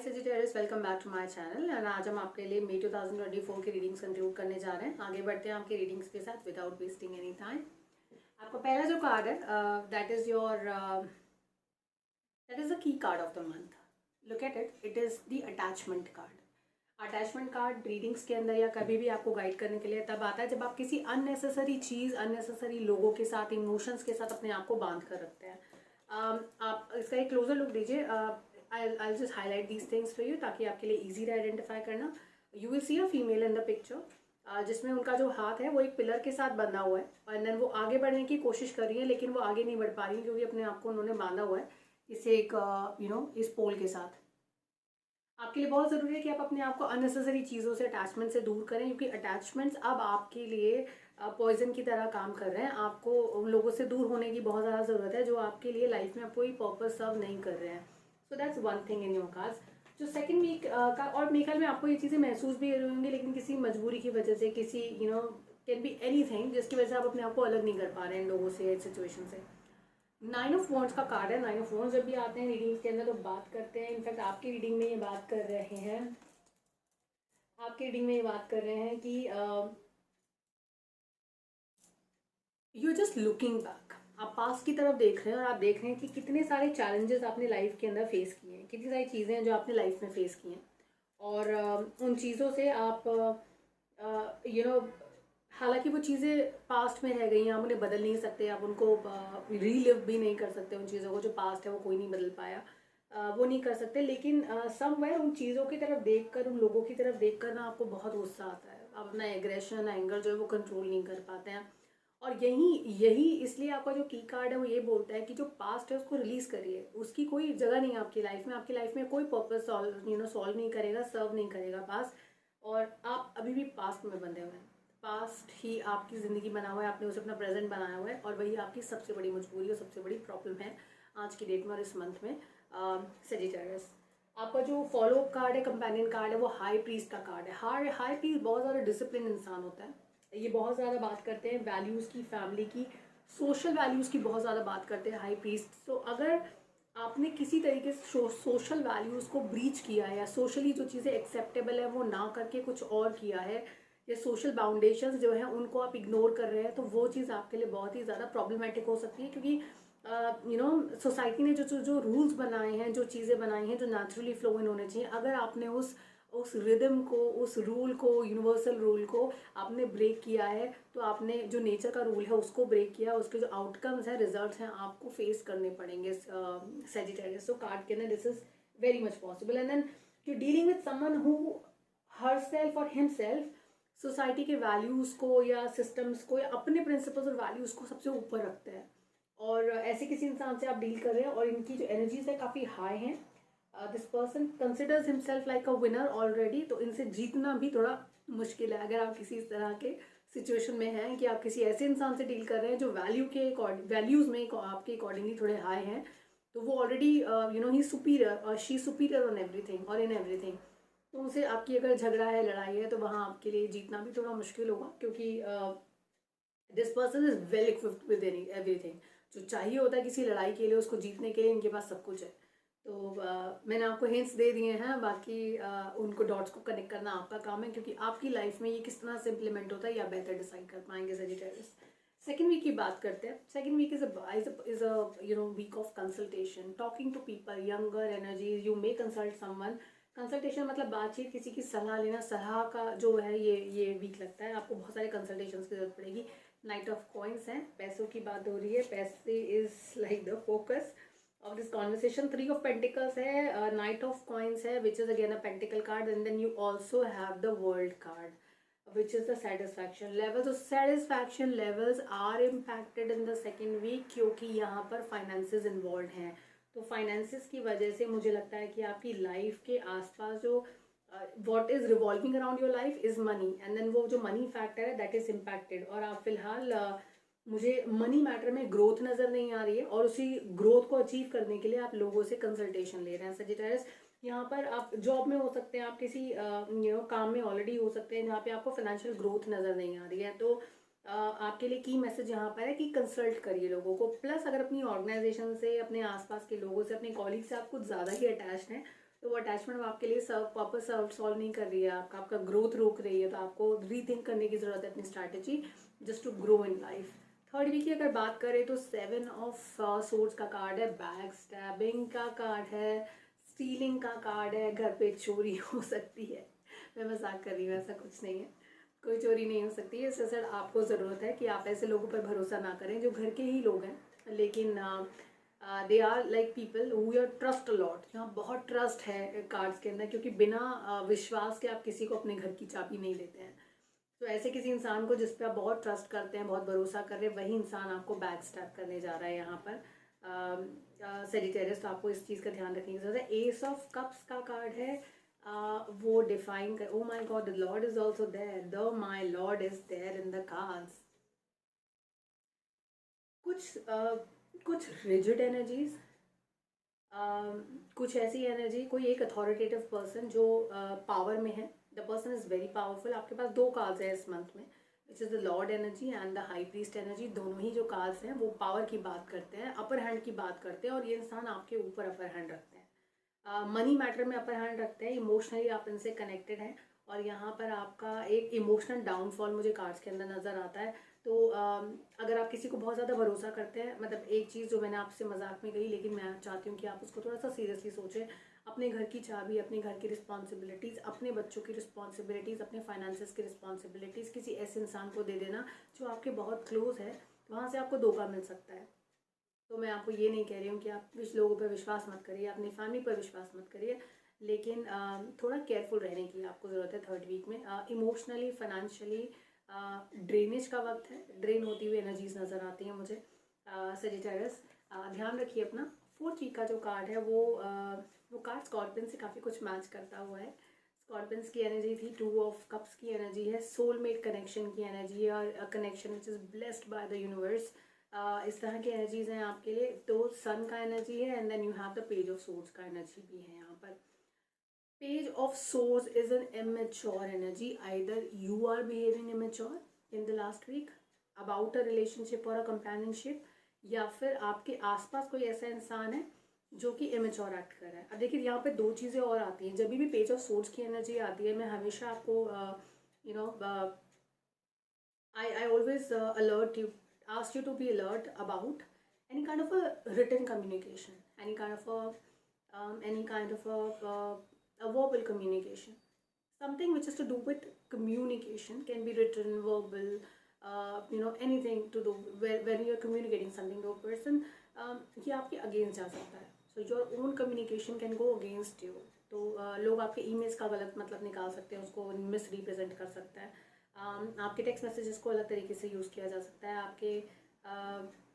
Sagittarius, welcome back to my channel. And आज हम आपके लिए मई 2024 की रीडिंग्स कंक्लूड करने जा रहे हैं। आगे बढ़ते हैं आपके रीडिंग्स के साथ विदाउट वेस्टिंग एनी टाइम। आपका पहला जो कार्ड है that is the key card of the month. Look at it, it is the attachment card. Attachment card readings के अंदर या कभी भी आपको गाइड करने के लिए तब आता है जब आप किसी अननेसेसरी चीज़, अननेसेसरी लोगों के साथ, इमोशंस के साथ अपने आप को बांध कर रखते हैं। आप इसका एक क्लोजर लुक दीजिए। I'll just highlight these things for you ताकि आपके लिए easy रहे आइडेंटिफाई करना। You will see a female in the picture जिसमें उनका जो हाथ है वो एक पिलर के साथ बंधा हुआ है और देन वो आगे बढ़ने की कोशिश कर रही है, लेकिन वो आगे नहीं बढ़ पा रही है क्योंकि अपने आप को उन्होंने बांधा हुआ है इसे एक इस पोल के साथ। आपके लिए बहुत ज़रूरी है कि आप अपने आप को अननेसेसरी चीज़ों से, अटैचमेंट से दूर करें, क्योंकि अटैचमेंट्स अब आपके लिए पॉइजन की तरह काम कर रहे हैं। आपको उन लोगों से दूर होने की बहुत ज़्यादा ज़रूरत है जो आपके लिए लाइफ में कोई पर्पस सर्व नहीं कर रहे हैं। So that's one thing in your cards. जो सेकंड वीक का और मेकल में आपको ये चीज़ें महसूस भी होंगी, लेकिन किसी मजबूरी की वजह से, किसी कैन बी एनी थिंग जिसकी वजह से आप अपने आप को अलग नहीं कर पा रहे हैं इन लोगों से, इस सिचुएशन से। 9 ऑफ वॉन्ड्स का कार्ड है। 9 ऑफ वॉन्ड्स जब भी आते हैं रीडिंग्स के अंदर तो बात करते हैं, इनफैक्ट आपकी रीडिंग में ये बात कर रहे हैं, आपकी रीडिंग में ये बात कर रहे हैं कि यू जस्ट लुकिंग बैक। आप पास्ट की तरफ देख रहे हैं और आप देख रहे हैं कि कितने सारे चैलेंजेस आपने लाइफ के अंदर फेस किए हैं, कितनी सारी चीज़ें हैं जो आपने लाइफ में फेस की हैं और उन चीज़ों से आप हालांकि वो चीज़ें पास्ट में रह गई हैं, आप उन्हें बदल नहीं सकते, आप उनको रीलिव भी नहीं कर सकते। उन चीज़ों को जो पास्ट है वो कोई नहीं बदल पाया, वो नहीं कर सकते, लेकिन समवेयर उन चीज़ों की तरफ देखकर, उन लोगों की तरफ देखकर ना आपको बहुत गुस्सा आता है। आप अपना एग्रेशन, एंगर जो है वो कंट्रोल नहीं कर पाते हैं। और यही यही इसलिए आपका जो की कार्ड है वो ये बोलता है कि जो पास्ट है उसको रिलीज़ करिए। उसकी कोई जगह नहीं है आपकी लाइफ में, आपकी लाइफ में कोई पर्पस सॉल्व नहीं करेगा, सर्व नहीं करेगा पास्ट, और आप अभी भी पास्ट में बंधे हुए हैं। पास्ट ही आपकी ज़िंदगी बना हुआ है, आपने उसे अपना प्रेजेंट बनाया हुआ है और वही आपकी सबसे बड़ी मजबूरी और सबसे बड़ी प्रॉब्लम है आज की डेट में और इस मंथ में। सेजिटेरियस, आपका जो फॉलो अप कार्ड है, कंपेनियन कार्ड है, वो हाई प्रीस्ट का कार्ड है। हाई प्रीस्ट बहुत ज़्यादा डिसिप्लिन इंसान होता है। ये बहुत ज़्यादा बात करते हैं वैल्यूज़ की, फैमिली की, सोशल वैल्यूज़ की बहुत ज़्यादा बात करते हैं हाई प्रीस्ट। तो अगर आपने किसी तरीके से सोशल वैल्यूज़ को ब्रीच किया है या सोशली जो चीज़ें एक्सेप्टेबल है वो ना करके कुछ और किया है, या सोशल बाउंडेशंस जो हैं उनको आप इग्नोर कर रहे हैं, तो वो चीज़ आपके लिए बहुत ही ज़्यादा प्रॉब्लमेटिक हो सकती है। क्योंकि सोसाइटी ने जो जो जो रूल्स बनाए हैं, जो चीज़ें बनाई हैं, जो नेचुरली फ्लो इन होने चाहिए, अगर आपने उस रिदम को, उस रूल को, यूनिवर्सल रूल को आपने ब्रेक किया है, तो आपने जो नेचर का रूल है उसको ब्रेक किया। उसके जो आउटकम्स हैं, रिजल्ट्स हैं, आपको फेस करने पड़ेंगे। सेजिटेरियस, तो कार्ड के अंदर this is very much possible. And then you dealing with someone who herself और हिमसेल्फ सोसाइटी के वैल्यूज़ को या सिस्टम्स को या अपने प्रिंसिपल्स और वैल्यूज़ को सबसे ऊपर रखते हैं, और ऐसे किसी इंसान से आप डील कर रहे हैं और इनकी जो एनर्जीज है काफ़ी हाई हैं। This person considers himself like a winner already, तो इनसे जीतना भी थोड़ा मुश्किल है अगर आप किसी इस तरह के सिचुएशन में हैं कि आप किसी ऐसे इंसान से डील कर रहे हैं जो वैल्यूज़ में आपके अकॉर्डिंगली थोड़े हाई हैं, तो वो ऑलरेडी ही सुपीरियर और शी सुपीरियर ऑन एवरीथिंग और इन एवरीथिंग। तो उनसे आपकी अगर झगड़ा है, लड़ाई है, तो वहाँ आपके लिए जीतना भी थोड़ा मुश्किल होगा, क्योंकि this person is well equipped with everything. जो चाहिए होता है किसी लड़ाई के लिए, उसको जीतने के लिए इनके पास सब कुछ है। तो मैंने आपको हिंट्स दे दिए हैं, बाकी उनको डॉट्स को कनेक्ट करना आपका काम है, क्योंकि आपकी लाइफ में ये किस तरह से इम्प्लीमेंट होता है या बेहतर डिसाइड कर पाएंगे। सेजिटेरियस, सेकेंड वीक की बात करते हैं। Second week is a week of consultation, talking to people, younger energies, you may consult someone. Consultation मतलब बातचीत, किसी की सलाह लेना, सलाह का जो है ये वीक लगता है, आपको बहुत सारे कंसल्टेशंस की जरूरत पड़ेगी। नाइट ऑफ कॉइन्स हैं, पैसों की बात हो रही है, पैसे is like the focus of this conversation. 3 of pentacles है, नाइट ऑफ कॉइन्स है, which is again a pentacle card, and then you also have the world card which is the satisfaction level. So satisfaction levels are impacted in the second week क्योंकि यहाँ पर finances involved हैं। तो finances की वजह से मुझे लगता है कि आपकी लाइफ के आसपास जो what is revolving around your life is money, and then वो जो money factor है that is impacted। और आप फिलहाल मुझे मनी मैटर में ग्रोथ नज़र नहीं आ रही है, और उसी ग्रोथ को अचीव करने के लिए आप लोगों से कंसल्टेशन ले रहे हैं। सजिटेरियस, यहाँ पर आप जॉब में हो सकते हैं, आप किसी काम में ऑलरेडी हो सकते हैं जहाँ पे आपको फाइनेंशियल ग्रोथ नज़र नहीं आ रही है, तो आपके लिए की मैसेज यहाँ पर है कि कंसल्ट करिए लोगों को। प्लस अगर अपनी ऑर्गेनाइजेशन से, अपने आसपास के लोगों से, अपने कॉलीग से आप कुछ ज़्यादा ही अटैच्ड हैं, तो वो अटैचमेंट आपके लिए सॉल्व नहीं कर रही है, आपका ग्रोथ रोक रही है, तो आपको रीथिंक करने की ज़रूरत है अपनी strategy just to grow in life. Third week की अगर बात करें तो 7 ऑफ सोर्ड्स का कार्ड है, बैक स्टैबिंग का कार्ड है, स्टीलिंग का कार्ड है, घर पे चोरी हो सकती है। मैं मजाक कर रही हूँ, ऐसा कुछ नहीं है, कोई चोरी नहीं हो सकती है। इससे सर आपको ज़रूरत है कि आप ऐसे लोगों पर भरोसा ना करें जो घर के ही लोग हैं, लेकिन they are like people who your trust a lot. यहाँ बहुत ट्रस्ट है कार्ड्स के अंदर, क्योंकि बिना विश्वास के आप किसी को अपने घर की चाबी नहीं देते हैं। तो ऐसे किसी इंसान को जिस पे आप बहुत ट्रस्ट करते हैं, बहुत भरोसा कर रहे हैं, वही इंसान आपको बैक स्टैप करने जा रहा है यहाँ पर सेजिटेरियस। तो आपको इस चीज़ का ध्यान रखने की जरूरत है। एस ऑफ कप्स का कार्ड है, वो डिफाइन कर, oh my god the lord is also there, the my lord is there in the cards. कुछ रिजिड एनर्जीज, कुछ ऐसी एनर्जी, कोई एक अथॉरिटेटिव पर्सन जो पावर में है, the person is very powerful. आपके पास 2 कार्ड्स हैं इस मंथ में, which is the Lord energy and the high priest energy. दोनों ही जो कार्ड्स हैं वो पावर की बात करते हैं, अपर हैंड की बात करते हैं, और ये इंसान आपके ऊपर अपर हैंड रखते हैं, मनी मैटर में अपर हैंड रखते हैं, इमोशनली आप इनसे कनेक्टेड हैं। और यहाँ पर आपका एक इमोशनल डाउनफॉल मुझे कार्ड्स के अंदर नज़र आता है। तो अगर आप किसी को बहुत ज़्यादा भरोसा करते हैं, मतलब एक चीज़ जो मैंने आपसे मजाक में कही, लेकिन मैं चाहती हूँ कि आप उसको थोड़ा सा सीरियसली सोचें। अपने घर की चाबी, अपने घर की रिस्पॉन्सिबिलिटीज़, अपने बच्चों की रिस्पॉन्सिबिलिटीज़, अपने फाइनेंसेस की रिस्पॉन्सिबिलिटीज़ किसी ऐसे इंसान को दे देना जो आपके बहुत क्लोज है, वहाँ से आपको धोखा मिल सकता है। तो मैं आपको ये नहीं कह रही हूँ कि आप लोगों पर विश्वास मत करिए, अपनी फैमिली पर विश्वास मत करिए, लेकिन थोड़ा केयरफुल रहने की आपको ज़रूरत है थर्ड वीक में। इमोशनली, फाइनेंशियली ड्रेनेज का वक्त है, ड्रेन होती हुई एनर्जीज नज़र आती हैं मुझे सजिटेरियस। ध्यान रखिए अपना। फोर्थ वीक का जो कार्ड है वो कार्ड स्कॉर्पियन से काफ़ी कुछ मैच करता हुआ है। स्कॉर्पियंस की एनर्जी थी, 2 ऑफ कप्स की एनर्जी है, सोलमेट कनेक्शन की एनर्जी है, और connection which is blessed by the universe. इस तरह की एनर्जीज हैं आपके लिए। तो सन का एनर्जी है, and then you have the page of swords का एनर्जी भी है यहाँ पर। Page of swords is an immature energy, either you are behaving immature in the last week about a relationship और अ कंपेनियनशिप, या फिर आपके आसपास कोई ऐसा इंसान है जो कि इमेच्योर एक्ट कर रहा है। अब देखिए यहाँ पे 2 चीज़ें और आती हैं। जब भी पेज ऑफ सोर्ड्स की एनर्जी आती है, मैं हमेशा आपको you know I always alert you, ask you to be alert about any kind of a written communication, any kind of a verbal communication. Something which is to do with communication can be written, verbal, anything to do when you are communicating something to a person. ये आपके against जा सकता है. So your own communication can go against you. तो लोग आपके emails का गलत मतलब निकाल सकते हैं, उसको मिस रिप्रेजेंट कर सकता है. आपके टेक्स्ट मैसेजेस को अलग तरीके से यूज़ किया जा सकता है.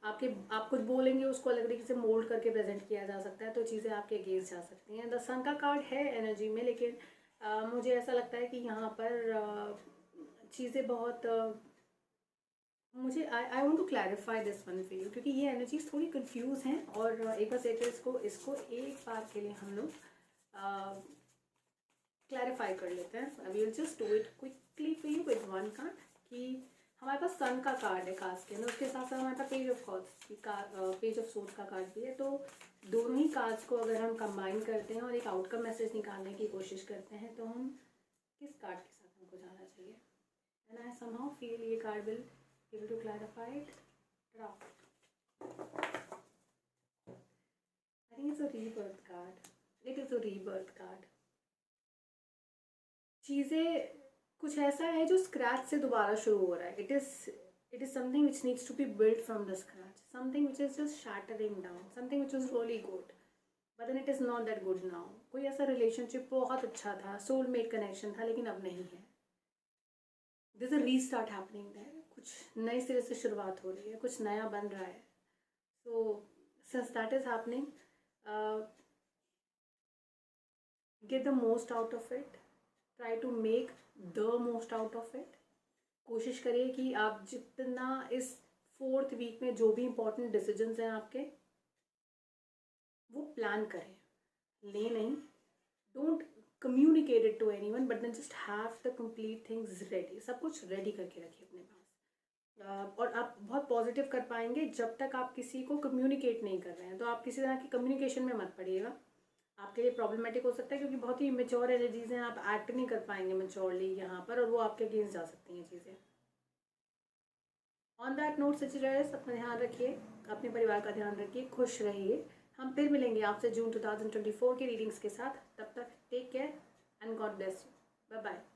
आप कुछ बोलेंगे उसको अलग तरीके से मोल्ड करके प्रेजेंट किया जा सकता है. तो चीज़ें आपके अगेंस्ट जा सकती हैं. द सन का कार्ड है एनर्जी में, लेकिन मुझे ऐसा लगता है कि यहाँ पर चीज़ें बहुत मुझे I want to clarify this one for you, क्योंकि ये एनर्जीज थोड़ी कंफ्यूज हैं. और एक बार से इसको एक बार के लिए हम लोग क्लैरिफाई कर लेते हैं. We will just do it quickly for you with one card. कि हमारे पास सन का कार्ड है कार्ड्स के अंदर, उसके साथ साथ हमारे पास पेज ऑफ सोर्ड्स का कार्ड भी है. तो दोनों ही कार्ड्स को अगर हम कंबाइन करते हैं और एक आउटकम मैसेज निकालने की कोशिश करते हैं, तो हम किस कार्ड के साथ हमको जाना चाहिए. एंड आई समहाउ फील ये card will able to clarify it. I think it's a rebirth card. It is a rebirth card. चीज़ें कुछ ऐसा है जो स्क्रैच से दोबारा शुरू हो रहा है. it is something which needs to be built from the scratch, something which is just shattering down, something which was really good but then it is not that good now. कोई ऐसा relationship बहुत अच्छा था, soulmate connection था, लेकिन अब नहीं है. There's a restart happening there. कुछ नए सिरे से शुरुआत हो रही है, कुछ नया बन रहा है. So since that is happening, get the most out of it. Try to make the most out of it. कोशिश करिए कि आप जितना इस 4th वीक में जो भी इम्पोर्टेंट डिसीजंस हैं आपके, वो प्लान करें, ले नहीं. Don't communicate it to anyone, but then just have the complete things ready. सब कुछ रेडी करके रखिए अपने पास. और आप बहुत पॉजिटिव कर पाएंगे जब तक आप किसी को कम्युनिकेट नहीं कर रहे हैं. तो आप किसी तरह की कम्युनिकेशन में मत पड़िएगा. आपके लिए प्रॉब्लमेटिक हो सकता है, क्योंकि बहुत ही मेच्योर एनर्जीज हैं, आप एक्ट नहीं कर पाएंगे मेच्योरली यहाँ पर, और वो आपके अगेंस्ट जा सकती हैं चीज़ें। ऑन दैट नोट सचिट्राइस, अपना ध्यान रखिए, अपने परिवार का ध्यान रखिए, खुश रहिए। हम फिर मिलेंगे आपसे जून 2024 की रीडिंग्स के साथ। तब तक take care and God bless you. Bye bye.